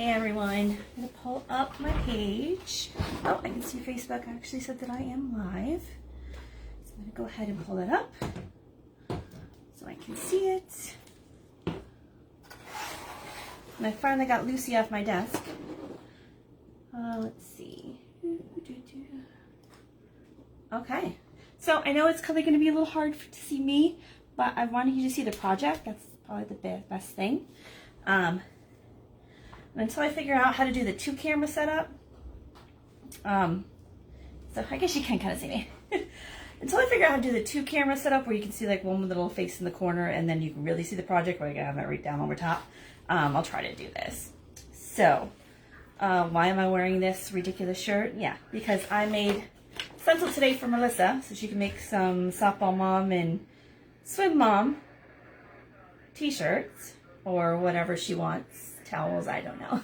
Hey everyone, I'm going to pull up my page. Oh, I can see Facebook actually said that I am live. So I'm going to go ahead and pull it up so I can see it. And I finally got Lucy off my desk. Let's see. Okay, so I know it's probably going to be a little hard to see me, but I wanted you to see the project. That's probably the best thing. Until I figure out how to do the 2-camera setup. So I guess you can kind of see me. Until I figure out how to do the 2-camera setup where you can see like one with a little face in the corner and then you can really see the project where I can have it right down over top. I'll try to do this. So, why am I wearing this ridiculous shirt? Yeah, because I made stencil today for Melissa so she can make some softball mom and swim mom t-shirts or whatever she wants. Towels, I don't know.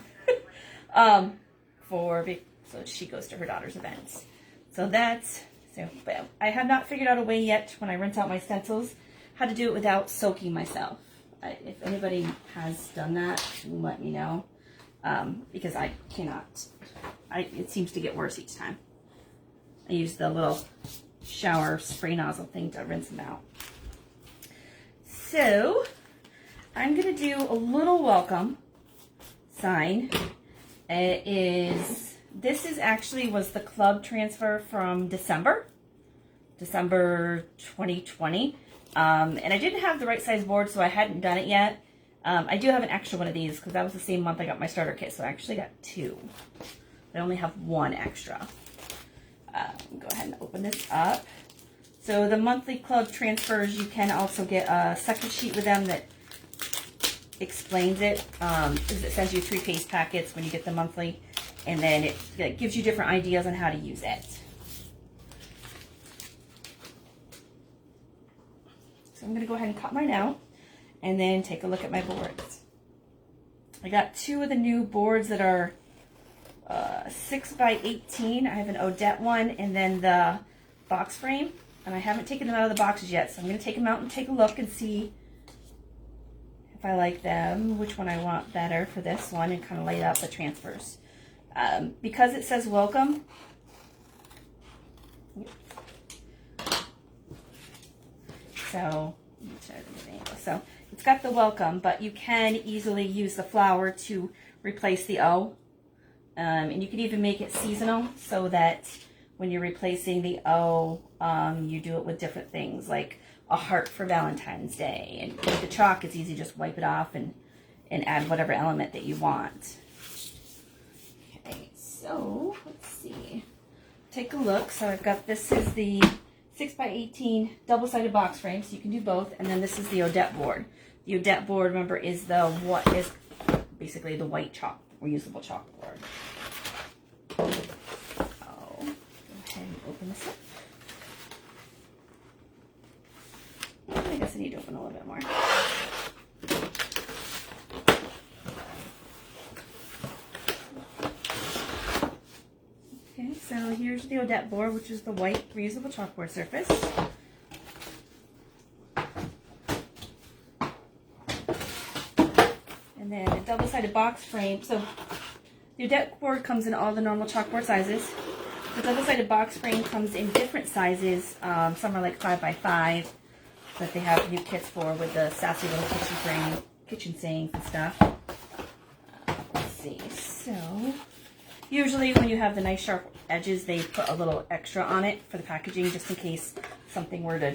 So she goes to her daughter's events. But I have not figured out a way yet when I rinse out my stencils how to do it without soaking myself. If anybody has done that, let me know. Because I cannot. It seems to get worse each time. I use the little shower spray nozzle thing to rinse them out. So I'm gonna do a little welcome sign. This was the club transfer from December 2020. And I didn't have the right size board, so I hadn't done it yet. I do have an extra one of these because that was the same month I got my starter kit, so I actually got 2. I only have 1 extra. Go ahead and open this up. So the monthly club transfers, you can also get a second sheet with them that explains it. It sends you 3 paste packets when you get the monthly, and then it gives you different ideas on how to use it. So I'm going to go ahead and cut mine out and then take a look at my boards. I got 2 of the new boards that are 6 by 18. I have an Odette one and then the box frame, and I haven't taken them out of the boxes yet, so I'm going to take them out and take a look and see if I like them, which one I want better for this one, and kind of lay out the transfers. Because it says welcome, so it's got the welcome, but you can easily use the flower to replace the O. And you can even make it seasonal so that when you're replacing the O, you do it with different things, like a heart for Valentine's Day. And with the chalk, it's easy, just wipe it off and add whatever element that you want. Okay, so let's see. Take a look. So I've got, this is the 6 by 18 double-sided box frame, so you can do both. And then this is the Odette board. The Odette board, remember, is basically the white chalk, reusable chalkboard. Go ahead and open this up. I guess I need to open a little bit more. Okay, so here's the Odette board, which is the white reusable chalkboard surface. And then a double-sided box frame. So the Odette board comes in all the normal chalkboard sizes. The double-sided box frame comes in different sizes. Some are like 5 by 5. That they have new kits for, with the sassy little kitchen sinks and stuff. Let's see. So usually when you have the nice sharp edges, they put a little extra on it for the packaging, just in case something were to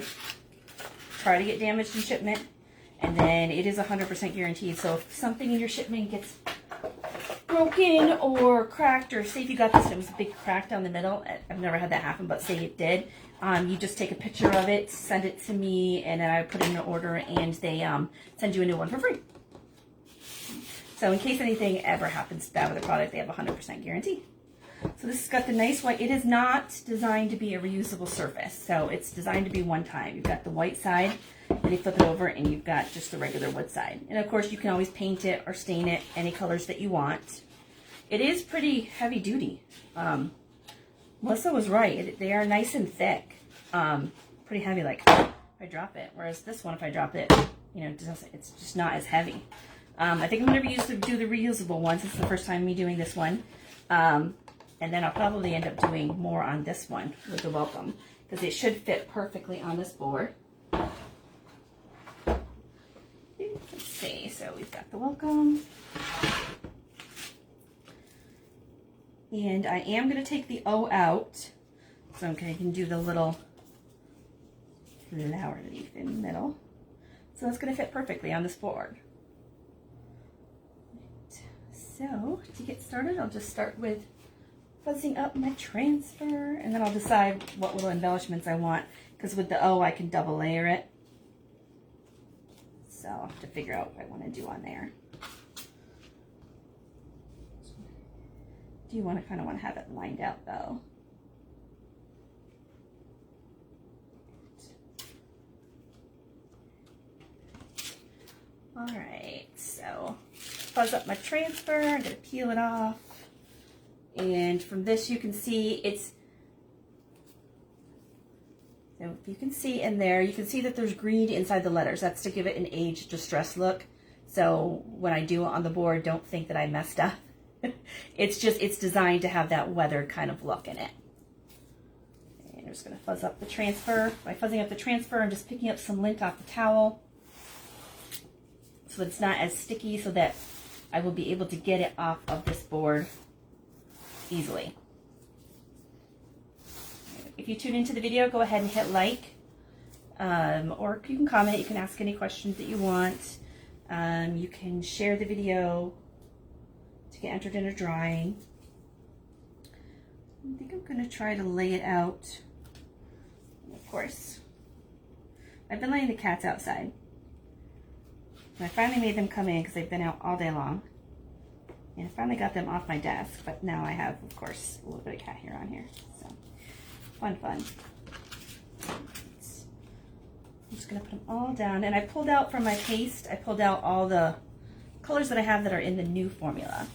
try to get damaged in shipment. And then it is 100% guaranteed. So if something in your shipment gets broken or cracked, or say if you got this and it was a big crack down the middle, I've never had that happen, but say it did, you just take a picture of it, send it to me, and then I put in an order, and they send you a new one for free. So in case anything ever happens to that with a product, they have 100% guarantee. So this has got the nice white. It is not designed to be a reusable surface, so it's designed to be one time. You've got the white side, and you flip it over, and you've got just the regular wood side. And of course, you can always paint it or stain it any colors that you want. It is pretty heavy duty. Melissa was right. They are nice and thick. Pretty heavy, like if I drop it. Whereas this one, if I drop it, it's just not as heavy. I think I'm going to do the reusable ones. This is the first time me doing this one. And then I'll probably end up doing more on this one with the welcome, because it should fit perfectly on this board. Let's see, so we've got the welcome. And I am going to take the O out, so I can do the little flower leaf in the middle. So it's going to fit perfectly on this board. So to get started, I'll just start with fuzzing up my transfer, and then I'll decide what little embellishments I want, because with the O I can double layer it. So I'll have to figure out what I want to do on there. Do you want to kind of have it lined out though? All right, so fuzz up my transfer. I'm going to peel it off. And from this you can see so if you can see in there, you can see that there's green inside the letters. That's to give it an age distress look. So when I do it on the board, don't think that I messed up. It's designed to have that weathered kind of look in it. And I'm just going to fuzz up the transfer. By fuzzing up the transfer, I'm just picking up some lint off the towel so that it's not as sticky, so that I will be able to get it off of this board easily. If you tune into the video, go ahead and hit like, or you can comment, you can ask any questions that you want. You can share the video to get entered in a drawing. I think I'm going to try to lay it out. And of course, I've been letting the cats outside. And I finally made them come in because they've been out all day long. And I finally got them off my desk, but now I have, of course, a little bit of cat hair on here. So, fun. I'm just going to put them all down. And I pulled out from my paste, I pulled out all the colors that I have that are in the new formula.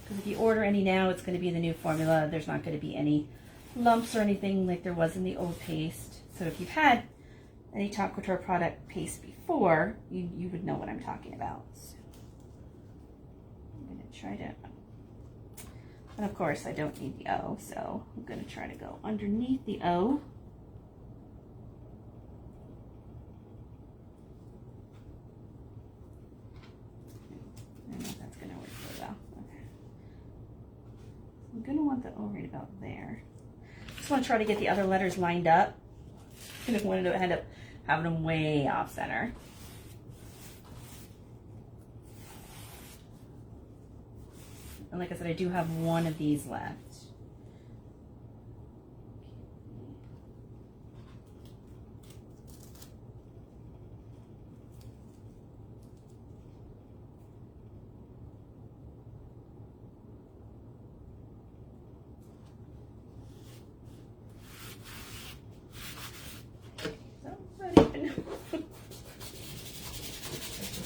Because if you order any now, it's going to be in the new formula. There's not going to be any lumps or anything like there was in the old paste. So if you've had any Chalk Couture product paste before, you would know what I'm talking about. So I'm going to try to, and of course I don't need the O, so I'm going to try to go underneath the O. I don't know if that's going to work really well. Okay. I'm going to want the O right about there. Just want to try to get the other letters lined up. I don't want to end up having them way off center. And like I said, I do have one of these left.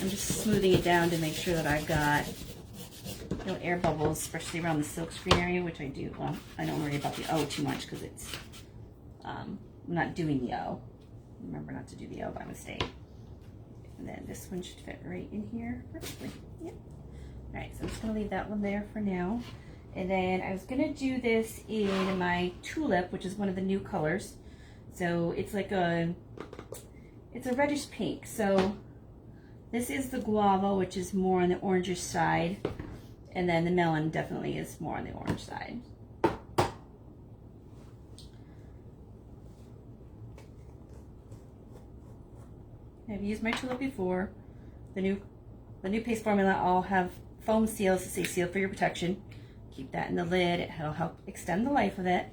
I'm just smoothing it down to make sure that I've got no air bubbles, especially around the silk screen area, which I do. Well, I don't worry about the O too much because it's, I'm not doing the O. Remember not to do the O by mistake. And then this one should fit right in here perfectly. Yep. All right, so I'm just gonna leave that one there for now. And then I was gonna do this in my Tulip, which is one of the new colors. So it's like it's a reddish pink. So this is the guava, which is more on the orangish side. And then the melon definitely is more on the orange side. I've used my Tulip before. The new paste formula all have foam seals to say seal for your protection. Keep that in the lid. It'll help extend the life of it.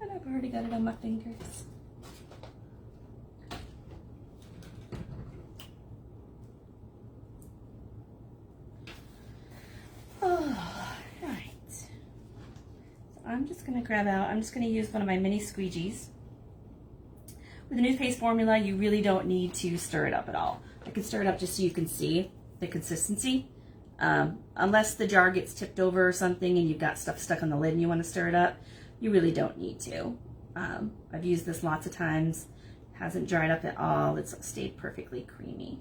And I've already got it on my fingers. I'm just going to grab out, I'm just going to use one of my mini squeegees. With the new paste formula, you really don't need to stir it up at all. I can stir it up just so you can see the consistency. Unless the jar gets tipped over or something and you've got stuff stuck on the lid and you want to stir it up, you really don't need to. I've used this lots of times. Hasn't dried up at all. It's stayed perfectly creamy.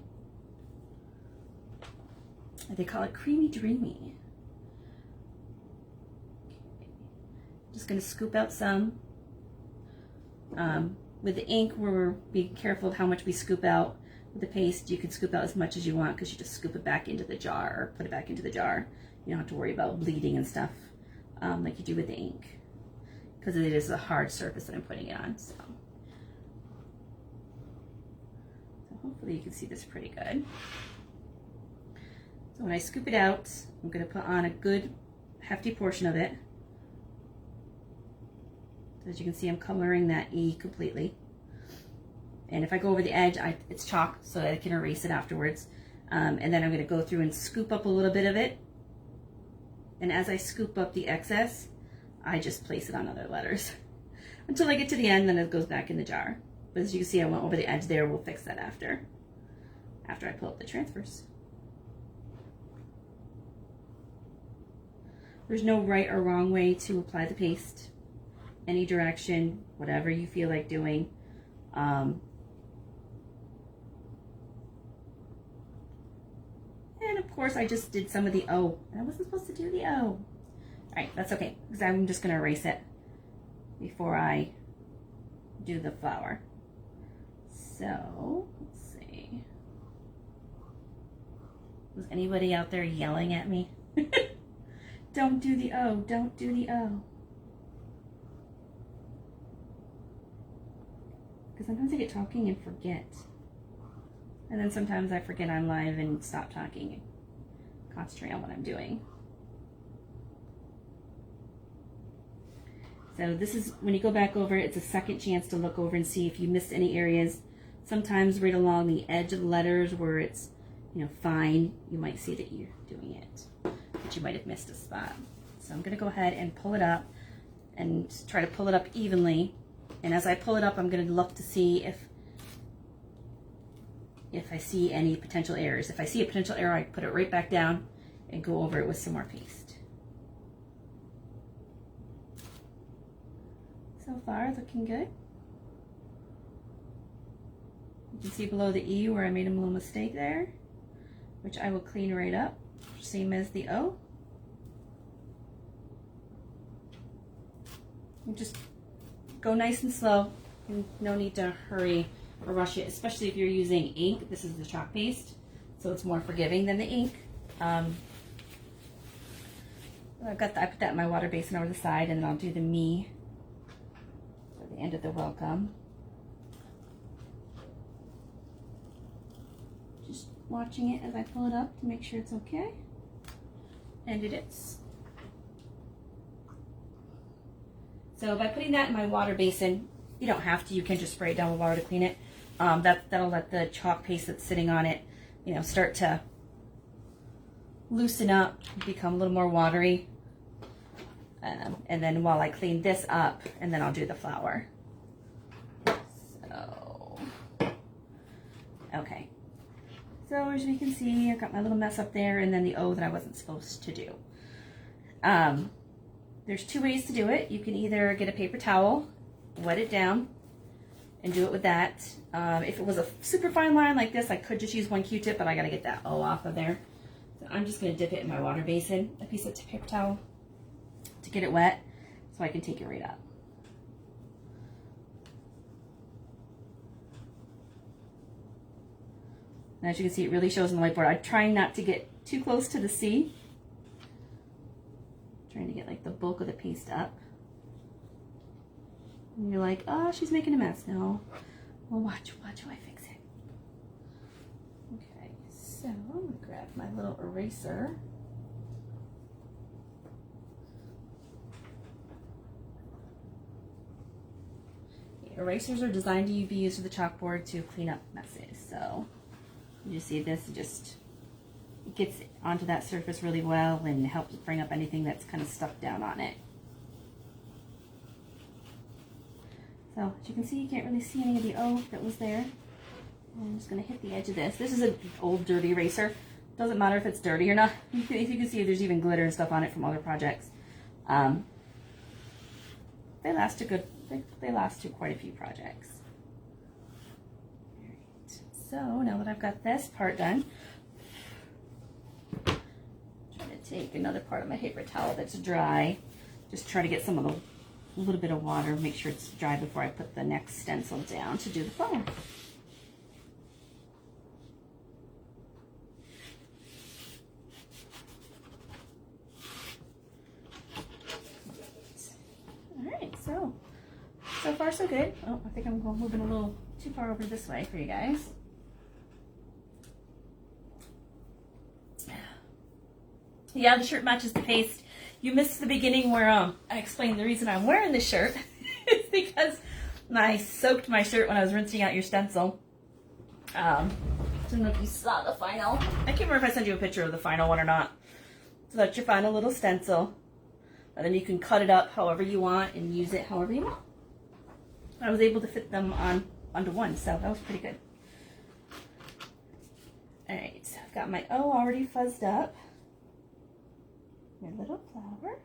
They call it Creamy Dreamy. Just going to scoop out some. With the ink, we're being careful of how much we scoop out. With the paste, you can scoop out as much as you want because you just scoop it back into the jar or put it back into the jar. You don't have to worry about bleeding and stuff like you do with the ink, because it is a hard surface that I'm putting it on. So hopefully you can see this pretty good. So when I scoop it out, I'm going to put on a good hefty portion of it. So as you can see, I'm coloring that E completely. And if I go over the edge, it's chalk so that I can erase it afterwards. And then I'm going to go through and scoop up a little bit of it. And as I scoop up the excess, I just place it on other letters until I get to the end, then it goes back in the jar. But as you can see, I went over the edge there. We'll fix that after I pull up the transfers. There's no right or wrong way to apply the paste. Any direction, whatever you feel like doing. And of course, I just did some of the O. I wasn't supposed to do the O. All right, that's okay, because I'm just going to erase it before I do the flower. So, let's see. Was anybody out there yelling at me? Don't do the O, don't do the O. Because sometimes I get talking and forget. And then sometimes I forget I'm live and stop talking and concentrate on what I'm doing. So this is, when you go back over, it's a second chance to look over and see if you missed any areas. Sometimes right along the edge of the letters where it's, you know, fine, you might see that you're doing it, but you might have missed a spot. So I'm going to go ahead and pull it up and try to pull it up evenly. And as I pull it up, I'm going to look to see if I see any potential errors. If I see a potential error, I put it right back down and go over it with some more paste. So far, looking good. You can see below the E where I made a little mistake there, which I will clean right up, same as the O. And just go nice and slow, and no need to hurry or rush it, especially if you're using ink. This is the chalk paste, so it's more forgiving than the ink. I put that in my water basin over the side, and then I'll do the me for the end of the welcome. Just watching it as I pull it up to make sure it's okay, and it is. So by putting that in my water basin, you don't have to, you can just spray it down with water to clean it. That'll let the chalk paste that's sitting on it, you know, start to loosen up, become a little more watery. And then while I clean this up, and then I'll do the flower. So, okay. So as you can see, I've got my little mess up there, and then the O that I wasn't supposed to do. There's two ways to do it. You can either get a paper towel, wet it down, and do it with that. If it was a super fine line like this, I could just use one Q-tip, but I gotta get that O off of there. So I'm just gonna dip it in my water basin, a piece of paper towel, to get it wet, so I can take it right up. And as you can see, it really shows on the whiteboard. I'm trying not to get too close to the C. Trying to get like the bulk of the paste up. And you're like, oh, she's making a mess. No. Well, watch how I fix it. Okay, so I'm gonna grab my little eraser. Erasers are designed to be used with the chalkboard to clean up messes. So you see this, it gets onto that surface really well and helps bring up anything that's kind of stuck down on it. So as you can see, you can't really see any of the O that was there. I'm just going to hit the edge of this. This is an old dirty eraser. Doesn't matter if it's dirty or not. You can see there's even glitter and stuff on it from other projects. They last they last to quite a few projects. All right. So now that I've got this part done, take another part of my paper towel that's dry. Just try to get some of the, a little bit of water, make sure it's dry before I put the next stencil down to do the flower. Alright, so far so good. Oh, I think I'm moving a little too far over this way for you guys. Yeah, the shirt matches the paste. You missed the beginning where I explained the reason I'm wearing this shirt. It's because I soaked my shirt when I was rinsing out your stencil. I don't know if you saw the final. I can't remember if I sent you a picture of the final one or not. So that's your final little stencil. And then you can cut it up however you want and use it however you want. I was able to fit them onto one, so that was pretty good. Alright, so I've got my O already fuzzed up. Your little flower.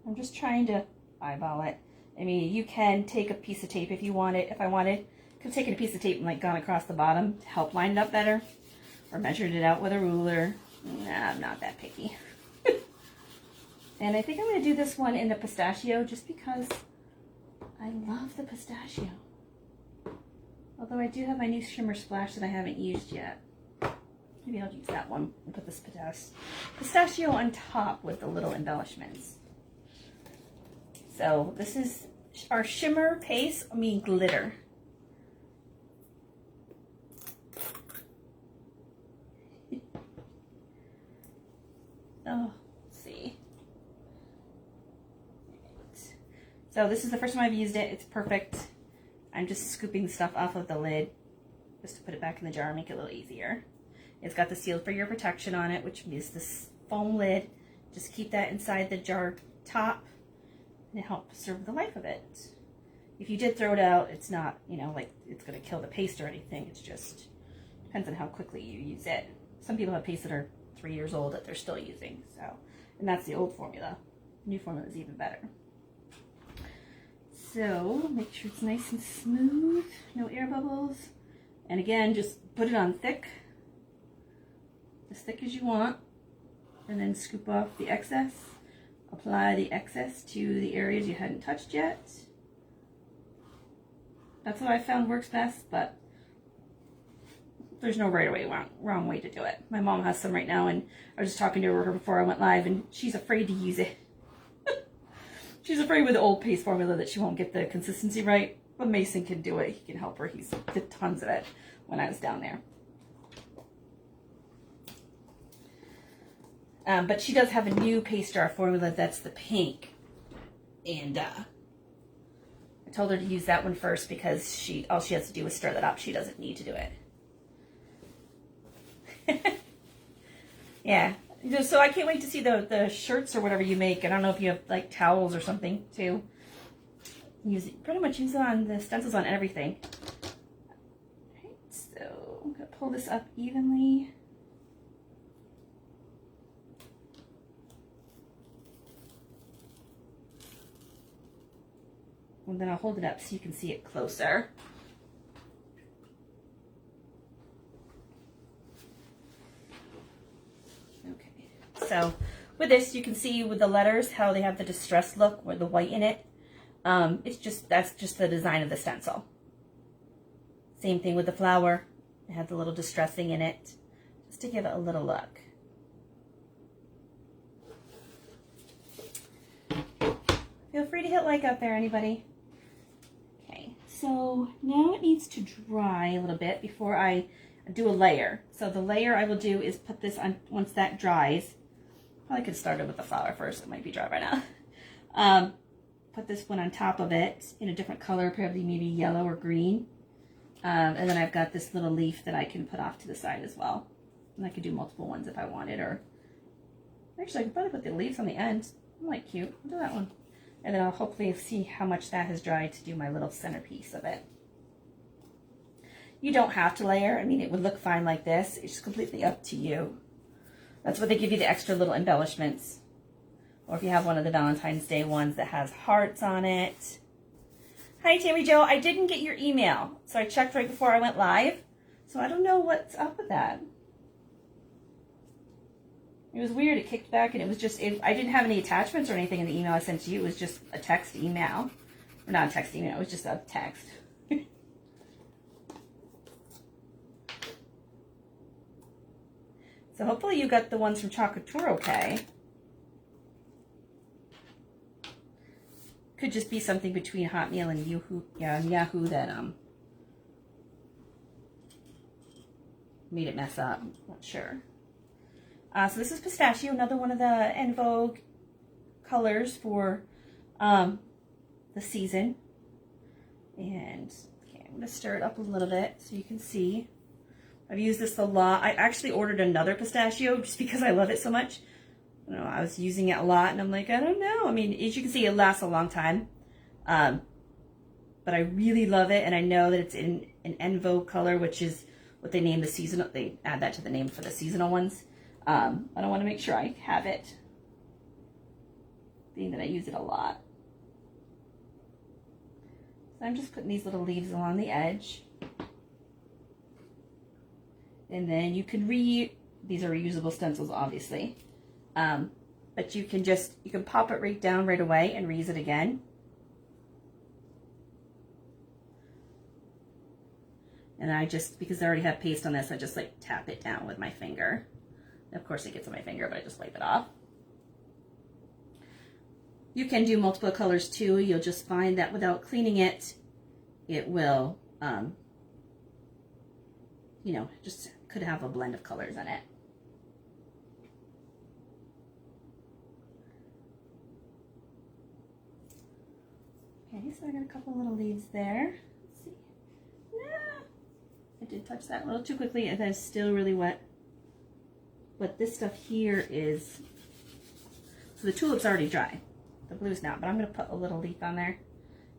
I'm just trying to eyeball it. I mean, you can take a piece of tape if you want it. If I wanted, I could have taken a piece of tape and like gone across the bottom to help line it up better. Or measured it out with a ruler. Nah, I'm not that picky. And I think I'm going to do this one in the pistachio just because I love the pistachio. Although I do have my new shimmer splash that I haven't used yet. Maybe I'll use that one and put this pistachio on top with the little embellishments. So this is our shimmer paste, glitter. Oh, let's see. So this is the first time I've used it. It's perfect. I'm just scooping stuff off of the lid just to put it back in the jar and make it a little easier. It's got the seal for your protection on it, which is this foam lid. Just keep that inside the jar top and it helps preserve the life of it. If you did throw it out, it's not, like it's going to kill the paste or anything. It's just depends on how quickly you use it. Some people have paste that are 3 years old that they're still using. So, and that's the old formula. The new formula is even better. So make sure it's nice and smooth, no air bubbles. And again, just put it on thick. As thick as you want, and then scoop off the excess. Apply the excess to the areas you hadn't touched yet. That's what I found works best, but there's no right way, wrong way to do it. My mom has some right now, and I was just talking to her before I went live, and she's afraid to use it. She's afraid with the old paste formula that she won't get the consistency right, but Mason can do it. He can help her. He did tons of it when I was down there. But she does have a new paste jar formula that's the pink. And I told her to use that one first because all she has to do is stir that up. She doesn't need to do it. Yeah. So I can't wait to see the shirts or whatever you make. I don't know if you have like towels or something too. Pretty much use it on the stencils on everything. Alright, so I'm going to pull this up evenly. And then I'll hold it up so you can see it closer. Okay, so with this, you can see with the letters how they have the distressed look with the white in it. That's just the design of the stencil. Same thing with the flower. It has the little distressing in it, just to give it a little look. Feel free to hit like out there, anybody. So now it needs to dry a little bit before I do a layer. So the layer I will do is put this on once that dries. Probably could start it with the flower first. It might be dry by now. Put this one on top of it in a different color, probably maybe yellow or green. And then I've got this little leaf that I can put off to the side as well. And I could do multiple ones if I wanted. Or actually, I could probably put the leaves on the end. I'm like cute. I'll do that one. And then I'll hopefully see how much that has dried to do my little centerpiece of it. You don't have to layer. I mean, it would look fine like this. It's completely up to you. That's what they give you, the extra little embellishments. Or if you have one of the Valentine's Day ones that has hearts on it. Hi, Tammy Jo. I didn't get your email. So I checked right before I went live. So I don't know what's up with that. It was weird. It kicked back, and it was just, I didn't have any attachments or anything in the email I sent to you. It was just a text email. Or not a text email, it was just a text. So hopefully you got the ones from Chalk Couture okay. Could just be something between Hotmail and Yahoo that made it mess up. Not sure. So this is Pistachio, another one of the En Vogue colors for the season. And okay, I'm going to stir it up a little bit so you can see. I've used this a lot. I actually ordered another Pistachio just because I love it so much. I don't know, I was using it a lot and I'm like, I don't know. I mean, as you can see, it lasts a long time. But I really love it, and I know that it's in an En Vogue color, which is what they name the seasonal. They add that to the name for the seasonal ones. I don't want to make sure I have it, being that I use it a lot. So I'm just putting these little leaves along the edge. And then you can these are reusable stencils, obviously. But you can pop it right down right away and reuse it again. And I just, because I already have paste on this, I just like tap it down with my finger. And of course it gets on my finger, but I just wipe it off. You can do multiple colors too. You'll just find that without cleaning it, it will, you know, just could have a blend of colors in it. Okay, so I got a couple little leaves there. Let's see. Yeah, I did touch that a little too quickly, and that's still really wet. But this stuff here is, so the tulip's already dry. The blue's not, but I'm going to put a little leaf on there.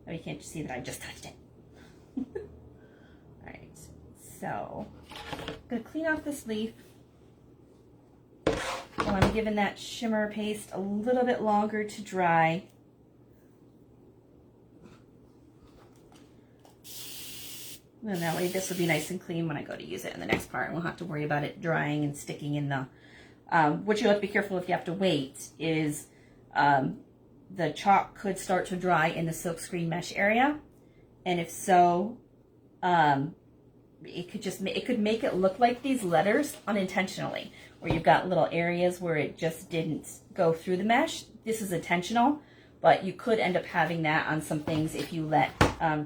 Oh, you can't just see that I just touched it. Alright, so I'm going to clean off this leaf while I'm giving that shimmer paste a little bit longer to dry. And that way this will be nice and clean when I go to use it in the next part, and we'll have to worry about it drying and sticking in the, what you'll have to be careful if you have to wait is, the chalk could start to dry in the silkscreen mesh area. And if so, it could make it look like these letters unintentionally, where you've got little areas where it just didn't go through the mesh. This is intentional, but you could end up having that on some things if you let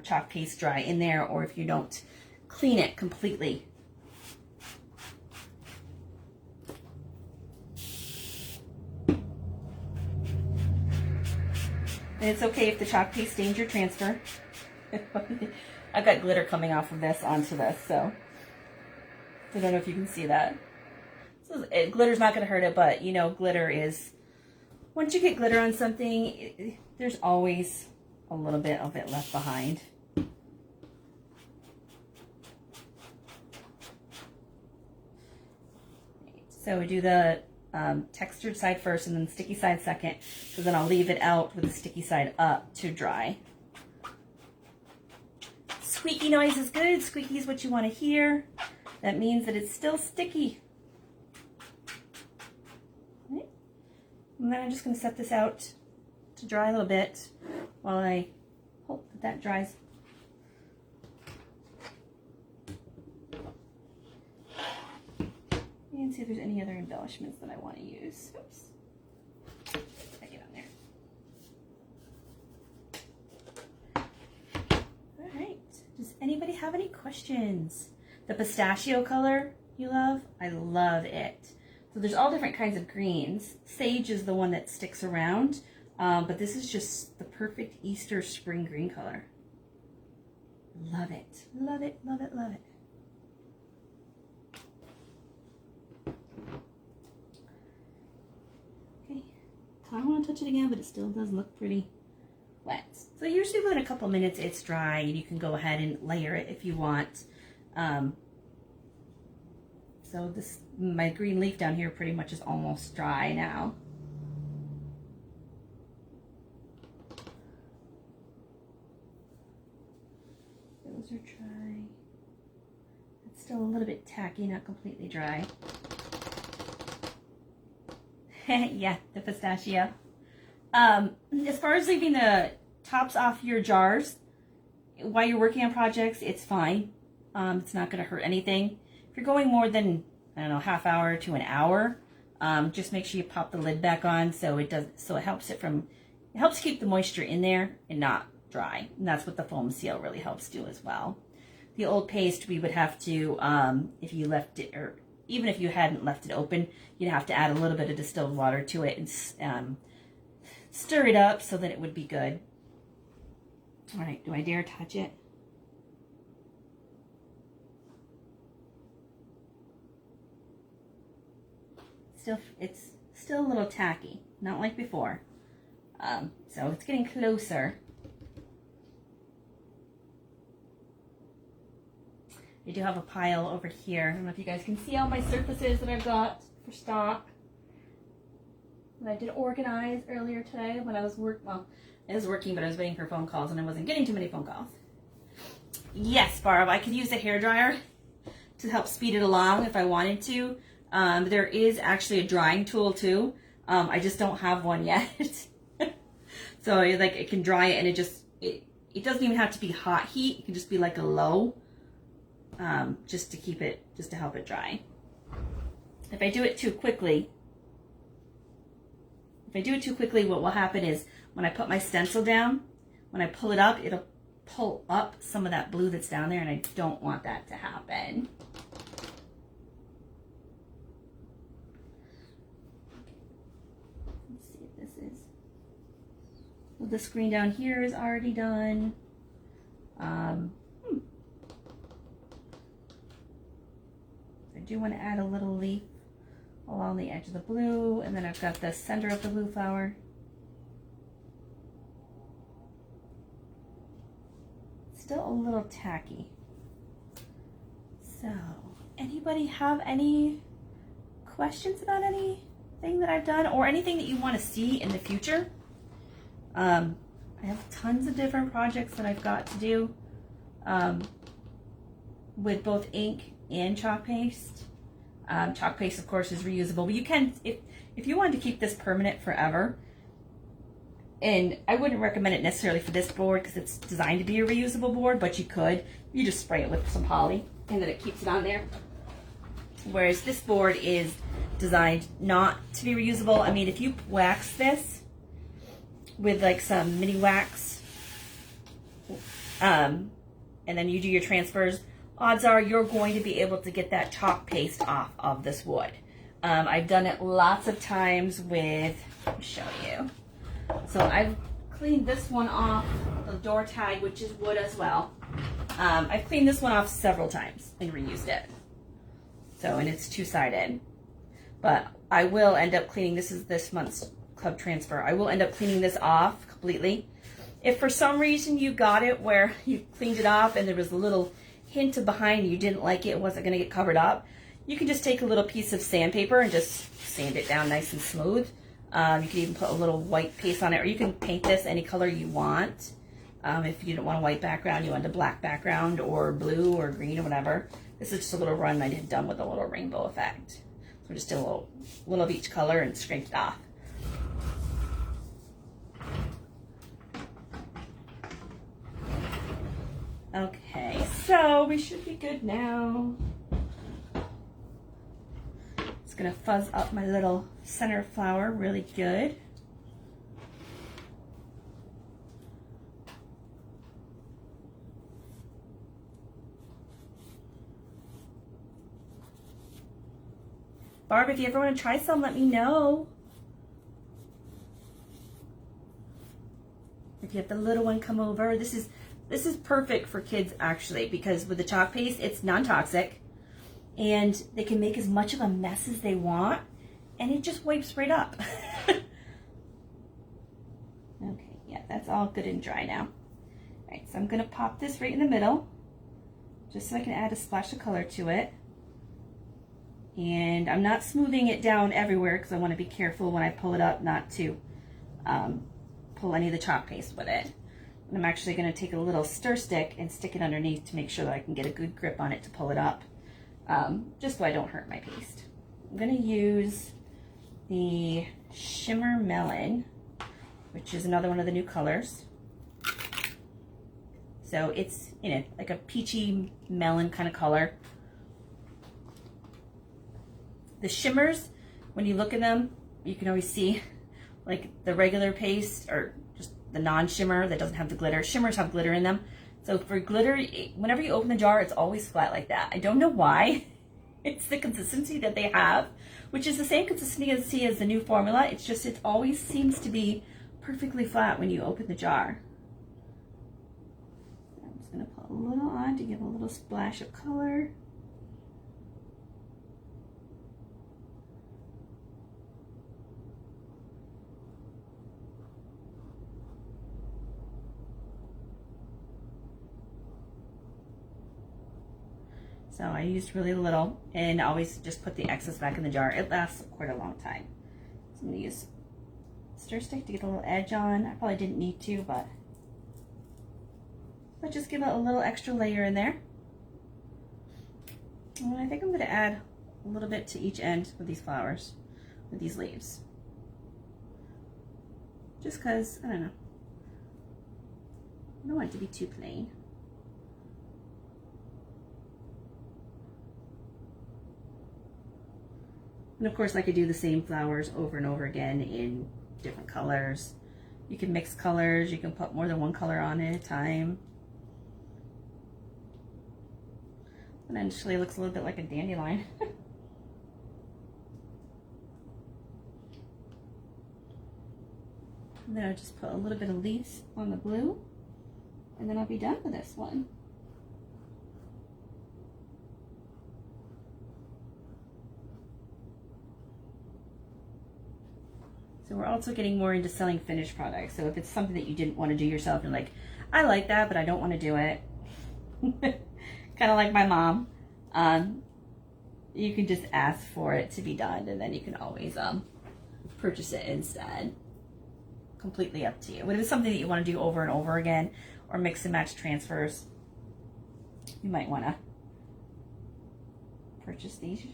chalk paste dry in there, or if you don't clean it completely. And it's okay if the chalk paste stains your transfer. I've got glitter coming off of this onto this, so I don't know if you can see that. So glitter's not going to hurt it, but you know, glitter is, once you get glitter on something, there's always a little bit of it left behind. So we do the textured side first and then the sticky side second, so then I'll leave it out with the sticky side up to dry. Squeaky noise is good. Squeaky is what you want to hear. That means that it's still sticky. Right. And then I'm just going to set this out to dry a little bit while I hope that that dries. And see if there's any other embellishments that I want to use. Oops. I get on there. All right. Does anybody have any questions? The pistachio color you love? I love it. So there's all different kinds of greens. Sage is the one that sticks around, but this is just the perfect Easter spring green color. Love it. Love it, love it, love it. I don't want to touch it again, but it still does look pretty wet. So usually within a couple minutes it's dry, and you can go ahead and layer it if you want. So my green leaf down here pretty much is almost dry now. Those are dry. It's still a little bit tacky, not completely dry. Yeah, the pistachio. As far as leaving the tops off your jars while you're working on projects, it's fine. It's not going to hurt anything. If you're going more than, I don't know, half hour to an hour, just make sure you pop the lid back on so it helps keep the moisture in there and not dry. And that's what the foam seal really helps do as well. The old paste, we would have to, if you left it, or even if you hadn't left it open, you'd have to add a little bit of distilled water to it and stir it up so that it would be good. All right, do I dare touch it? It's still a little tacky, not like before. So it's getting closer. I do have a pile over here. I don't know if you guys can see all my surfaces that I've got for stock that I did organize earlier today when I was I was working, but I was waiting for phone calls and I wasn't getting too many phone calls. Yes, Barb, I could use a hairdryer to help speed it along if I wanted to. There is actually a drying tool too. I just don't have one yet. So like it can dry it, and it doesn't even have to be hot heat. It can just be like a low, just to help it dry. If I do it too quickly, what will happen is when I put my stencil down, when I pull it up, it'll pull up some of that blue that's down there, and I don't want that to happen. Let's see if this is. Well, the screen down here is already done. I do want to add a little leaf along the edge of the blue, and then I've got the center of the blue flower. Still a little tacky. So, anybody have any questions about anything that I've done or anything that you want to see in the future? I have tons of different projects that I've got to do with both ink and chalk paste. Chalk paste, of course, is reusable, but you can, if you wanted to keep this permanent forever, and I wouldn't recommend it necessarily for this board because it's designed to be a reusable board, but you just spray it with some poly and then it keeps it on there. Whereas this board is designed not to be reusable. I mean, if you wax this with like some mini wax, and then you do your transfers, odds are you're going to be able to get that chalk paste off of this wood. I've done it lots of times with, let me show you. So I've cleaned this one off, the door tag, which is wood as well. I've cleaned this one off several times and reused it. So, and it's two-sided. But I will end up cleaning, this is this month's club transfer, I will end up cleaning this off completely. If for some reason you got it where you cleaned it off and there was a little hint of behind and you didn't like it wasn't going to get covered up, you can just take a little piece of sandpaper and just sand it down nice and smooth. You can even put a little white paste on it, or you can paint this any color you want. If you don't want a white background, you want a black background or blue or green or whatever. This is just a little run I had done with a little rainbow effect. So just did a little of each color and scraped it off. Okay, so we should be good now. It's gonna fuzz up my little center flower really good. Barb, if you ever want to try some, let me know. If you have the little one come over, this is perfect for kids actually, because with the chalk paste, it's non-toxic and they can make as much of a mess as they want and it just wipes right up. Okay, yeah, that's all good and dry now. All right, so I'm gonna pop this right in the middle just so I can add a splash of color to it. And I'm not smoothing it down everywhere because I want to be careful when I pull it up not to pull any of the chalk paste with it. And I'm actually going to take a little stir stick and stick it underneath to make sure that I can get a good grip on it to pull it up, just so I don't hurt my paste. I'm going to use the Shimmer Melon, which is another one of the new colors. So it's, you know, like a peachy melon kind of color. The shimmers, when you look at them, you can always see like the regular paste or just the non-shimmer that doesn't have the glitter. Shimmers have glitter in them. So for glitter, whenever you open the jar, it's always flat like that. I don't know why. It's the consistency that they have, which is the same consistency as the new formula. It's just, it always seems to be perfectly flat when you open the jar. I'm just gonna put a little on to give a little splash of color. So I used really little and always just put the excess back in the jar. It lasts quite a long time. So I'm gonna use stir stick to get a little edge on. I probably didn't need to, but just give it a little extra layer in there. And I think I'm gonna add a little bit to each end with these flowers, with these leaves. Just cause, I don't know. I don't want it to be too plain. And of course I could do the same flowers over and over again in different colors. You can mix colors, you can put more than one color on at a time. And actually it looks a little bit like a dandelion. And then I'll just put a little bit of leaves on the blue, and then I'll be done with this one. So we're also getting more into selling finished products. So if it's something that you didn't want to do yourself and like, I like that, but I don't want to do it. Kind of like my mom. You can just ask for it to be done, and then you can always purchase it instead. Completely up to you. But if it's something that you want to do over and over again, or mix and match transfers, you might want to purchase these to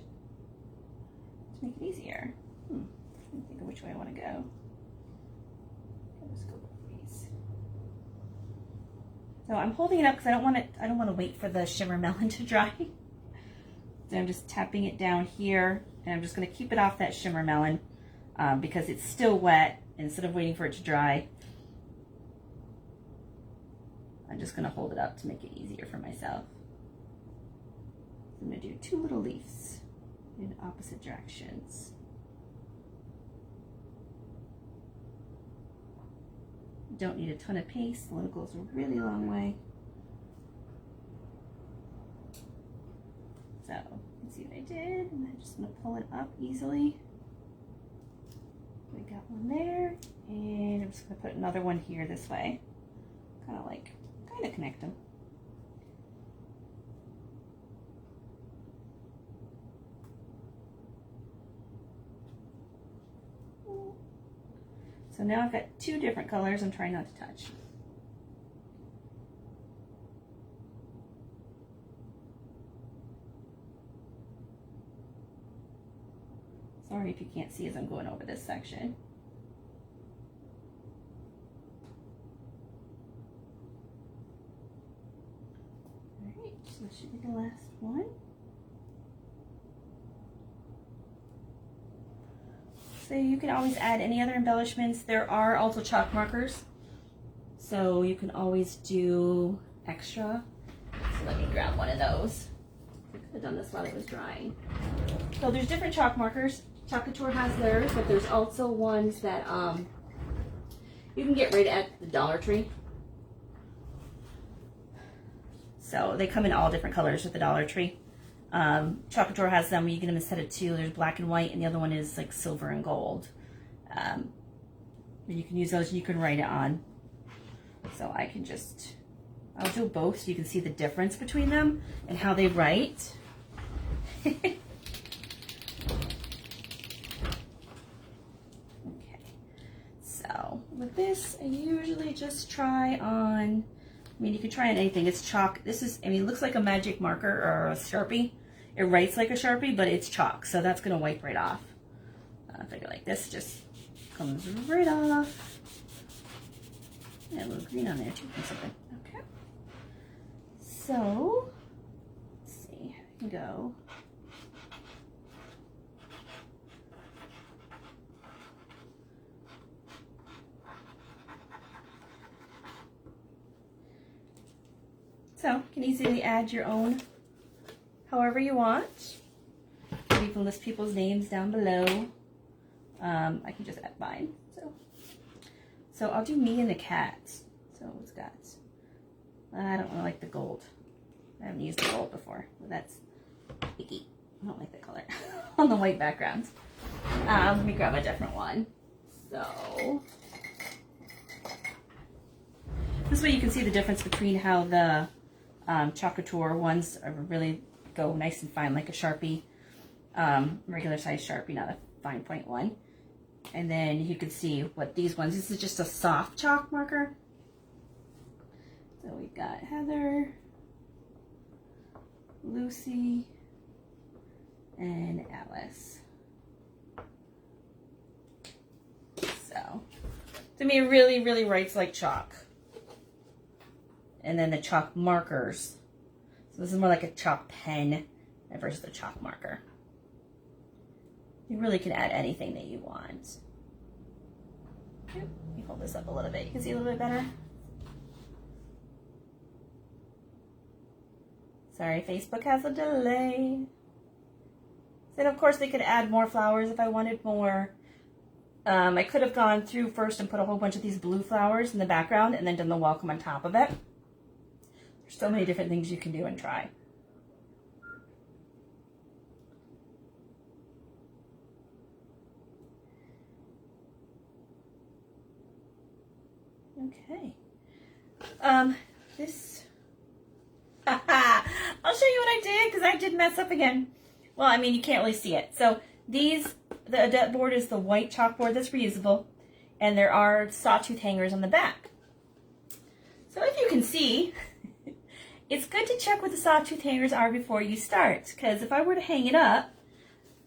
make it easier. Think of which way I want to go. Let's go with these. So I'm holding it up because I don't want to wait for the Shimmer Melon to dry. So I'm just tapping it down here, and I'm just going to keep it off that Shimmer Melon because it's still wet. Instead of waiting for it to dry, I'm just going to hold it up to make it easier for myself. I'm going to do 2 little leaves in opposite directions. Don't need a ton of paste. The one goes a really long way. So, let's see what I did. And I'm just going to pull it up easily. We got one there. And I'm just going to put another one here this way. Kind of connect them. So now I've got 2 different colors I'm trying not to touch. Sorry if you can't see as I'm going over this section. Alright, so that should be the last one. So you can always add any other embellishments. There are also chalk markers, so you can always do extra. So let me grab one of those. I could have done this while it was drying. So there's different chalk markers. Chalk Couture has theirs, but there's also ones that you can get right at the Dollar Tree. So they come in all different colors at the Dollar Tree. Chalk Couture has them. You get them in a set of 2. There's black and white, and the other one is like silver and gold. You can use those, and you can write it on. So I'll do both so you can see the difference between them and how they write. Okay. So with this, I usually just try on, I mean, you can try on anything. It's chalk. This is, I mean, it looks like a magic marker or a Sharpie. It writes like a Sharpie, but it's chalk, so that's going to wipe right off. I figure like this just comes right off. Yeah, a little green on there too or something. Okay. So, let's see, I can go. So, you can easily add your own however you want. You can list people's names down below. I can just add mine. So I'll do me and the cat. So it's got, I don't really like the gold. I haven't used the gold before, but that's icky. I don't like the color on the white background. Let me grab a different one. So this way you can see the difference between how the Chalk Couture ones are really go nice and fine like a Sharpie, regular size Sharpie, not a fine point one. And then you can see what these ones, this is just a soft chalk marker. So we've got Heather, Lucy, and Alice. So, to me, it really writes like chalk. And then the chalk markers. So this is more like a chalk pen versus the chalk marker. You really can add anything that you want. Let me hold this up a little bit. You can see a little bit better. Sorry, Facebook has a delay. Then of course they could add more flowers if I wanted more. I could have gone through first and put a whole bunch of these blue flowers in the background and then done the welcome on top of it. There's so many different things you can do and try. Okay. I'll show you what I did because I did mess up again. Well, I mean, you can't really see it. So the ADNER board is the white chalkboard that's reusable, and there are sawtooth hangers on the back. So if you can see, it's good to check what the sawtooth hangers are before you start, because if I were to hang it up,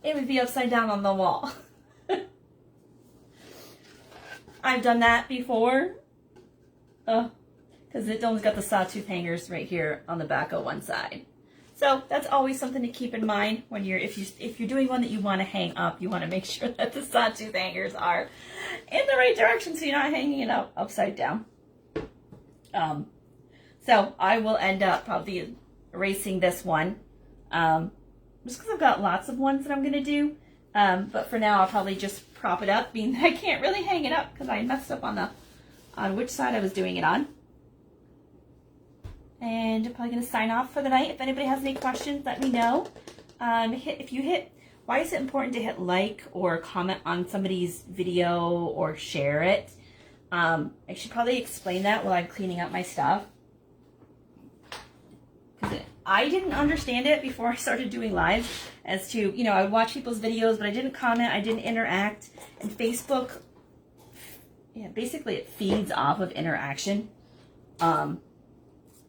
it would be upside down on the wall. I've done that before. Because it only got the sawtooth hangers right here on the back of one side. So that's always something to keep in mind when if you're doing one that you want to hang up, you want to make sure that the sawtooth hangers are in the right direction so you're not hanging it up upside down. So I will end up probably erasing this one, just because I've got lots of ones that I'm going to do. But for now, I'll probably just prop it up, being that I can't really hang it up because I messed up on which side I was doing it on. And I'm probably going to sign off for the night. If anybody has any questions, let me know. Why is it important to hit like or comment on somebody's video or share it? I should probably explain that while I'm cleaning up my stuff. I didn't understand it before I started doing lives as to, I would watch people's videos, but I didn't comment, I didn't interact. And Facebook, basically it feeds off of interaction.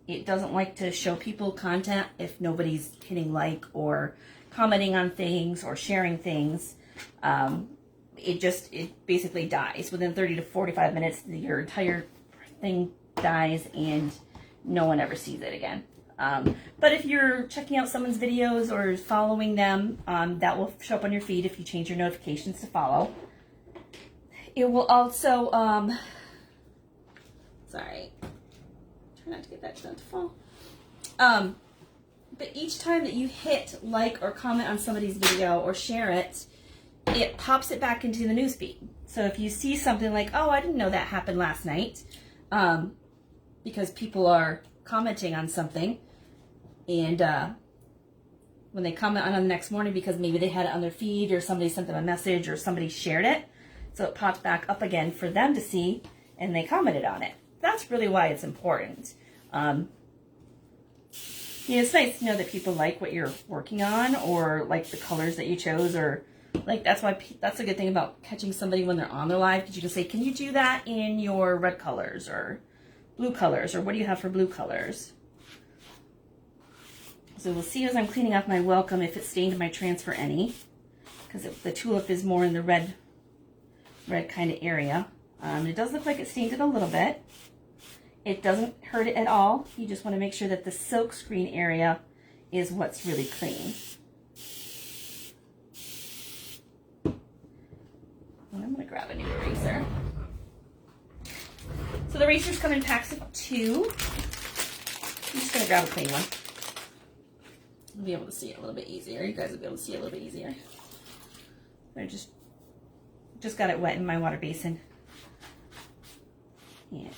It doesn't like to show people content if nobody's hitting like or commenting on things or sharing things. It basically dies. Within 30 to 45 minutes, your entire thing dies and no one ever sees it again. But if you're checking out someone's videos or following them, that will show up on your feed if you change your notifications to follow. It will also, sorry, try not to get that to fall. But each time that you hit like or comment on somebody's video or share it, it pops it back into the newsfeed. So if you see something like, oh, I didn't know that happened last night, because people are commenting on something, and when they comment on it the next morning because maybe they had it on their feed or somebody sent them a message or somebody shared it, so it pops back up again for them to see, and they commented on it. That's really why it's important. It's nice to know that people like what you're working on or like the colors that you chose, or like that's a good thing about catching somebody when they're on their live, because you can say, can you do that in your red colors or blue colors, or what do you have for blue colors? So we'll see as I'm cleaning off my welcome if it stained my transfer any. because the tulip is more in the red kind of area. It does look like it stained it a little bit. It doesn't hurt it at all. You just want to make sure that the silk screen area is what's really clean. And I'm going to grab a new eraser. So the erasers come in packs of 2. I'm just going to grab a clean one. I'll be able to see it a little bit easier. You guys will be able to see it a little bit easier. I just got it wet in my water basin. And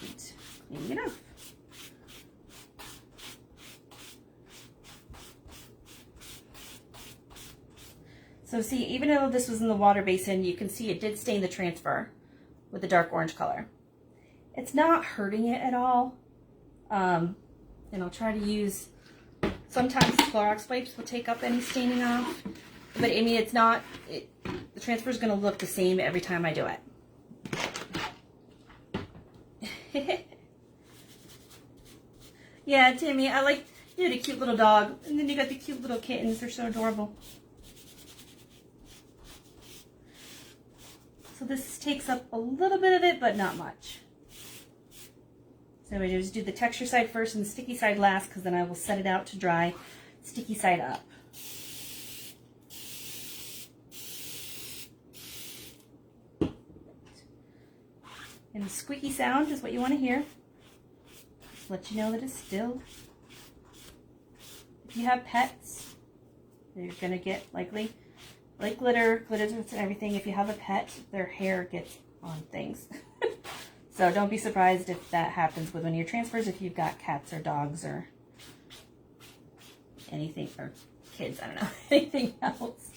cleaning it off. So see, even though this was in the water basin, you can see it did stain the transfer with the dark orange color. It's not hurting it at all. And I'll try to use, sometimes Clorox wipes will take up any staining off. But I mean, it's not, the transfer is going to look the same every time I do it. Yeah, Timmy, I like, you know, the cute little dog. And then you got the cute little kittens. They're so adorable. So this takes up a little bit of it, but not much. So I just do the texture side first and the sticky side last, because then I will set it out to dry, sticky side up. And the squeaky sound is what you want to hear. Just let you know that it's still. If you have pets, you're going to get likely, like glitters and everything. If you have a pet, their hair gets on things. So don't be surprised if that happens with one of your transfers, if you've got cats or dogs or anything, or kids, I don't know, anything else.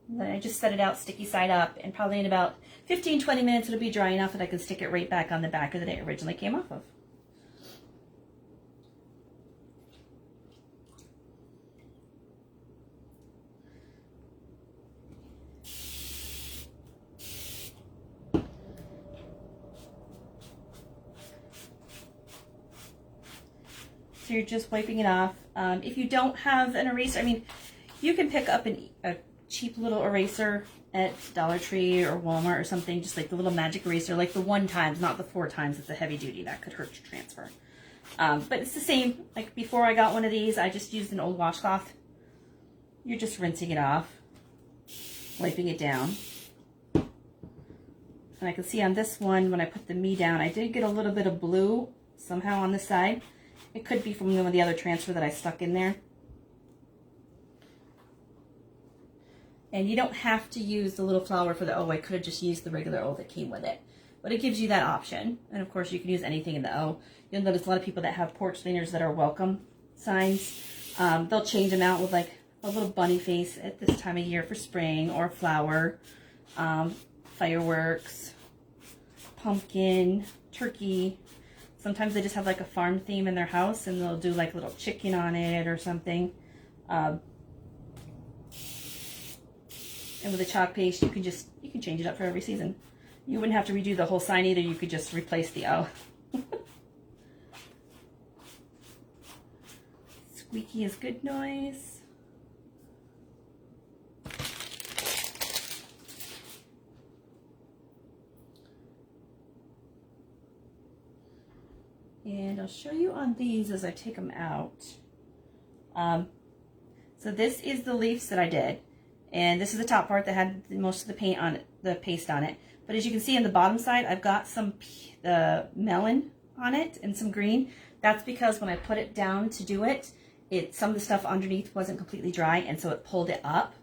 Then I just set it out sticky side up, and probably in about 15-20 minutes it'll be dry enough that I can stick it right back on the back that it originally came off of. So you're just wiping it off. If you don't have an eraser, I mean, you can pick up a cheap little eraser at Dollar Tree or Walmart or something, just like the little magic eraser, like the 1 times, not the 4 times. It's a heavy duty. That could hurt your transfer. But it's the same. Like before I got one of these, I just used an old washcloth. You're just rinsing it off, wiping it down. And I can see on this one, when I put the me down, I did get a little bit of blue somehow on the side. It could be from one of the other transfer that I stuck in there. And you don't have to use the little flower for the O. I could have just used the regular O that came with it. But it gives you that option. And of course you can use anything in the O. You'll notice a lot of people that have porch cleaners that are welcome signs. They'll change them out with like a little bunny face at this time of year for spring, or flower, fireworks, pumpkin, turkey. Sometimes they just have like a farm theme in their house and they'll do like a little chicken on it or something. And with a chalk paste, you can change it up for every season. You wouldn't have to redo the whole sign either. You could just replace the O. Squeaky is good noise. And I'll show you on these as I take them out. So this is the leaves that I did. And this is the top part that had most of the paint on it, the paste on it. But as you can see on the bottom side, I've got some melon on it and some green. That's because when I put it down to do it, some of the stuff underneath wasn't completely dry, and so it pulled it up.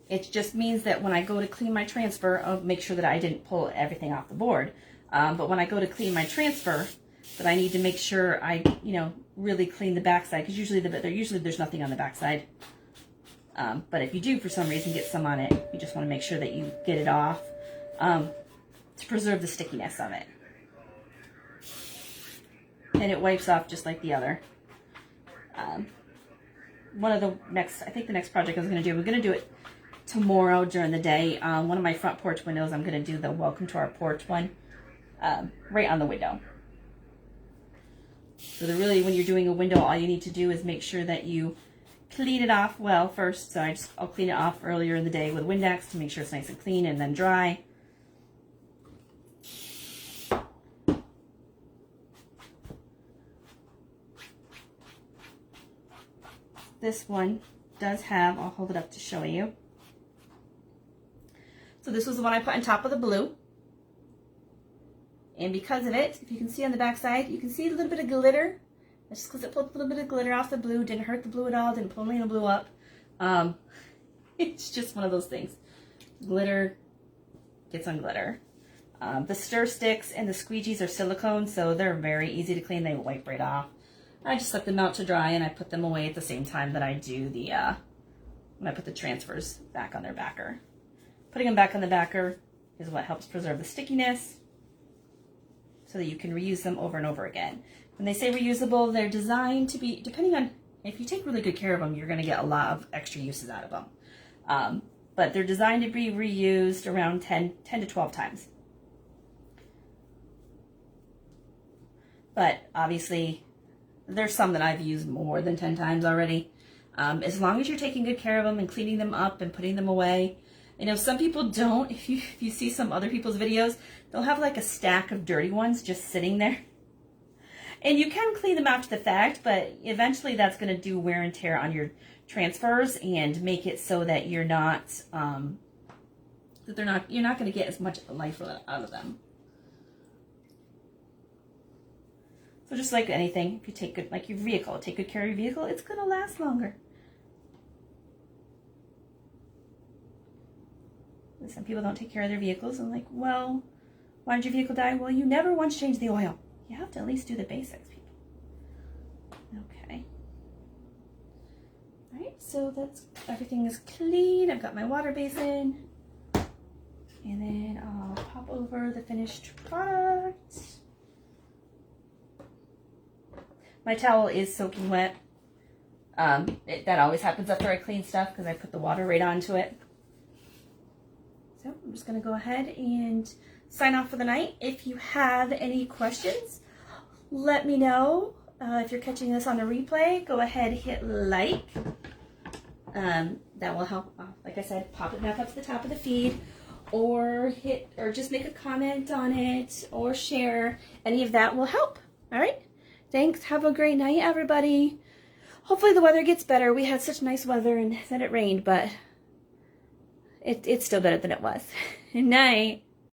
It just means that when I go to clean my transfer, I'll make sure that I didn't pull everything off the board. But when I go to clean my transfer, that I need to make sure I, really clean the backside, because usually there's nothing on the backside. But if you do, for some reason, get some on it, you just want to make sure that you get it off to preserve the stickiness of it. And it wipes off just like the other. I think the next project I was going to do, we're going to do it tomorrow during the day. One of my front porch windows, I'm going to do the welcome to our porch one right on the window. So when you're doing a window, all you need to do is make sure that you clean it off well first. So I'll clean it off earlier in the day with Windex to make sure it's nice and clean and then dry. This one does have, I'll hold it up to show you. So this was the one I put on top of the blue. And because of it, if you can see on the back side, you can see a little bit of glitter. That's just because it pulled a little bit of glitter off the blue. Didn't hurt the blue at all. Didn't pull any of the blue up. It's just one of those things. Glitter gets on glitter. The stir sticks and the squeegees are silicone, so they're very easy to clean. They wipe right off. I just let them out to dry, and I put them away at the same time that I do the, when I put the transfers back on their backer. Putting them back on the backer is what helps preserve the stickiness so that you can reuse them over and over again. When they say reusable, they're designed to be, depending on, if you take really good care of them, you're going to get a lot of extra uses out of them. But they're designed to be reused around 10 to 12 times. But obviously, there's some that I've used more than 10 times already. As long as you're taking good care of them and cleaning them up and putting them away. You know, some people don't. If you see some other people's videos, they'll have like a stack of dirty ones just sitting there. And you can clean them after the fact, but eventually that's going to do wear and tear on your transfers and make it so that you're not, you're not going to get as much life out of them. So just like anything, if you take good, like your vehicle, take good care of your vehicle, it's going to last longer. Some people don't take care of their vehicles. I'm like, well, why did your vehicle die? Well, you never once changed the oil. You have to at least do the basics, people. Okay. All right, so that's, everything is clean. I've got my water basin. And then I'll pop over the finished product. My towel is soaking wet. That always happens after I clean stuff because I put the water right onto it. So I'm just going to go ahead and sign off for the night. If you have any questions, let me know. If you're catching this on a replay, go ahead, hit like. That will help, like I said, pop it back up to the top of the feed, or just make a comment on it, or share. Any of that will help. All right. Thanks. Have a great night, everybody. Hopefully the weather gets better. We had such nice weather and then it rained, but it's still better than it was. Good night.